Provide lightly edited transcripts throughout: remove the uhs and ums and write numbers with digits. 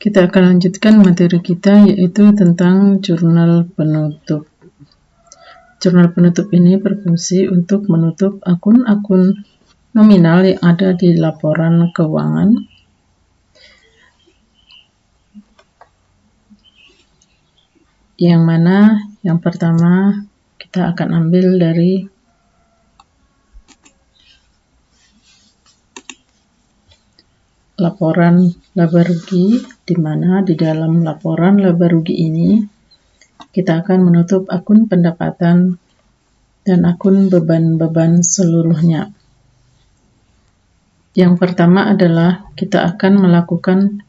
Kita akan lanjutkan materi kita, yaitu tentang jurnal penutup. Jurnal penutup ini berfungsi untuk menutup akun-akun nominal yang ada di laporan keuangan, yang mana yang pertama kita akan ambil dari laporan laba rugi, di mana di dalam laporan laba rugi ini kita akan menutup akun pendapatan dan akun beban-beban seluruhnya. Yang pertama adalah kita akan melakukan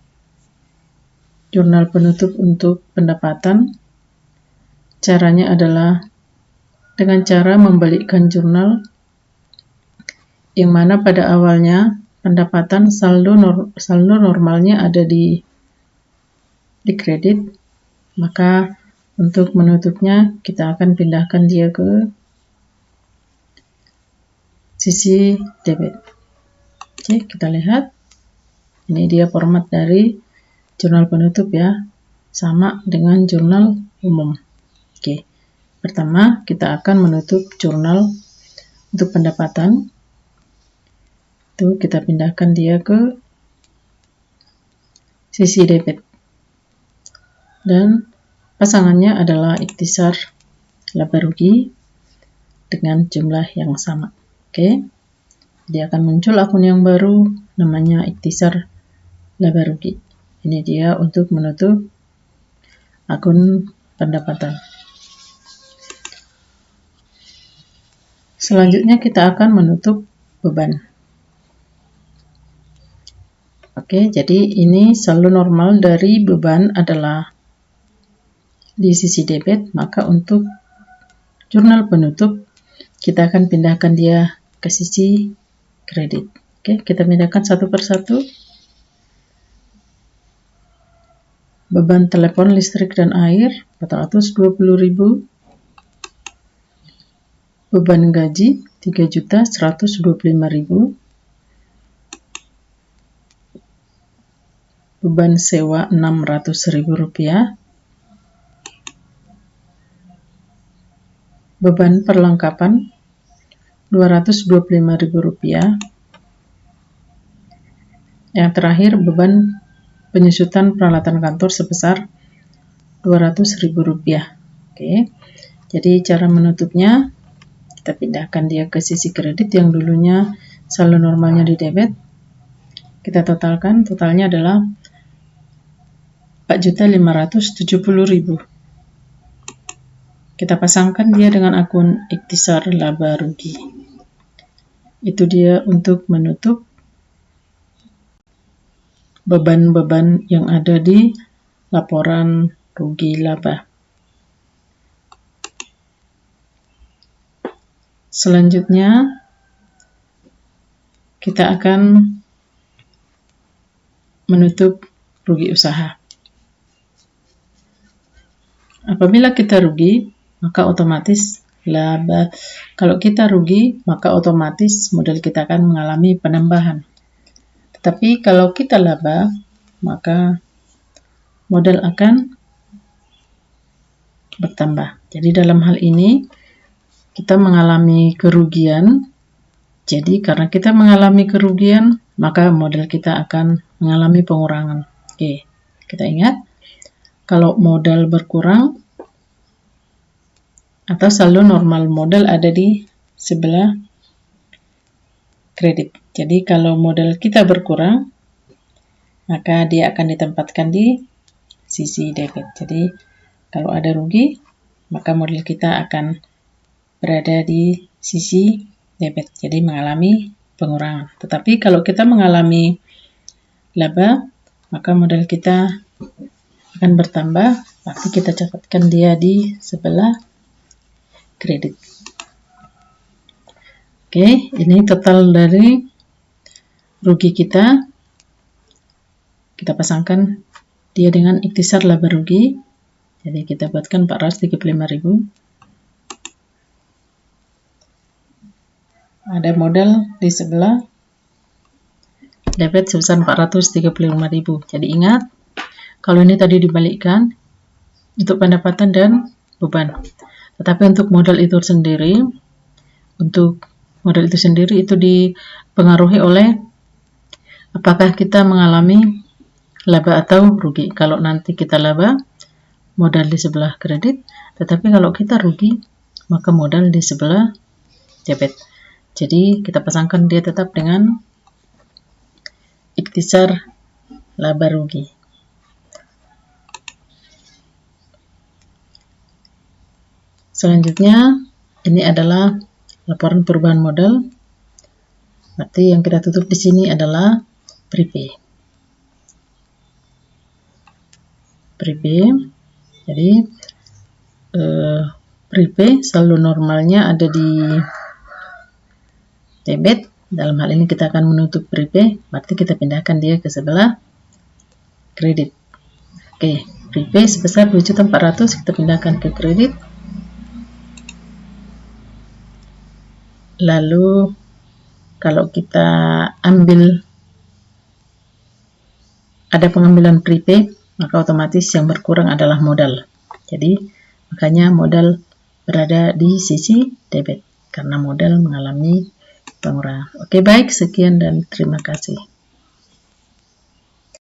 jurnal penutup untuk pendapatan. Caranya adalah dengan cara membalikkan jurnal, yang mana pada awalnya pendapatan saldo normalnya ada di kredit, maka untuk menutupnya kita akan pindahkan dia ke sisi debit. Oke, kita lihat. Ini dia format dari jurnal penutup ya, sama dengan jurnal umum. Oke, pertama kita akan menutup jurnal untuk pendapatan. Itu kita pindahkan dia ke sisi debit. Dan pasangannya adalah ikhtisar laba rugi dengan jumlah yang sama. Oke, dia akan muncul akun yang baru namanya ikhtisar laba rugi. Ini dia untuk menutup akun pendapatan. Selanjutnya kita akan menutup beban. Oke, jadi ini saldo normal dari beban adalah di sisi debit, maka untuk jurnal penutup kita akan pindahkan dia ke sisi kredit. Oke, kita pindahkan satu persatu. Beban telepon, listrik, dan air 420.000. Beban gaji 3.125.000. Beban sewa Rp600.000. Beban perlengkapan Rp225.000. Yang terakhir, beban penyusutan peralatan kantor sebesar Rp200.000. Oke, jadi cara menutupnya kita pindahkan dia ke sisi kredit yang dulunya saldo normalnya di debit. Kita totalkan, totalnya adalah Rp4.570.000. Kita pasangkan dia dengan akun ikhtisar laba rugi. Itu dia untuk menutup beban-beban yang ada di laporan rugi laba. Selanjutnya kita akan menutup rugi usaha. Apabila kita rugi, maka otomatis laba. Kalau kita rugi, maka otomatis modal kita akan mengalami penambahan. Tetapi kalau kita laba, maka modal akan bertambah. Jadi dalam hal ini kita mengalami kerugian. Jadi karena kita mengalami kerugian, maka modal kita akan mengalami pengurangan. Oke, kita ingat, kalau modal berkurang atau saldo normal modal ada di sebelah kredit. Jadi kalau modal kita berkurang, maka dia akan ditempatkan di sisi debit. Jadi kalau ada rugi, maka modal kita akan berada di sisi debit, jadi mengalami pengurangan. Tetapi kalau kita mengalami laba, maka modal kita akan bertambah, pasti kita catatkan dia di sebelah kredit. Oke, ini total dari rugi kita. Kita pasangkan dia dengan ikhtisar laba rugi. Jadi kita buatkan 435.000. Ada modal di sebelah debit sebesar 435.000. Jadi ingat, Kalau ini tadi dibalikkan untuk pendapatan dan beban. Tetapi untuk modal itu sendiri, itu dipengaruhi oleh apakah kita mengalami laba atau rugi. Kalau nanti kita laba, modal di sebelah kredit, tetapi kalau kita rugi, maka modal di sebelah debit. Jadi kita pasangkan dia tetap dengan ikhtisar laba rugi. Selanjutnya, ini adalah laporan perubahan modal. Berarti yang kita tutup di sini adalah prepay. Jadi prepay saldo normalnya ada di debit. Dalam hal ini kita akan menutup prepay, berarti kita pindahkan dia ke sebelah kredit. Oke, prepay sebesar 2.400.000 kita pindahkan ke kredit. Lalu kalau kita ada pengambilan prepay, maka otomatis yang berkurang adalah modal. Jadi makanya modal berada di sisi debit karena modal mengalami pengurangan. Oke, baik, sekian dan terima kasih.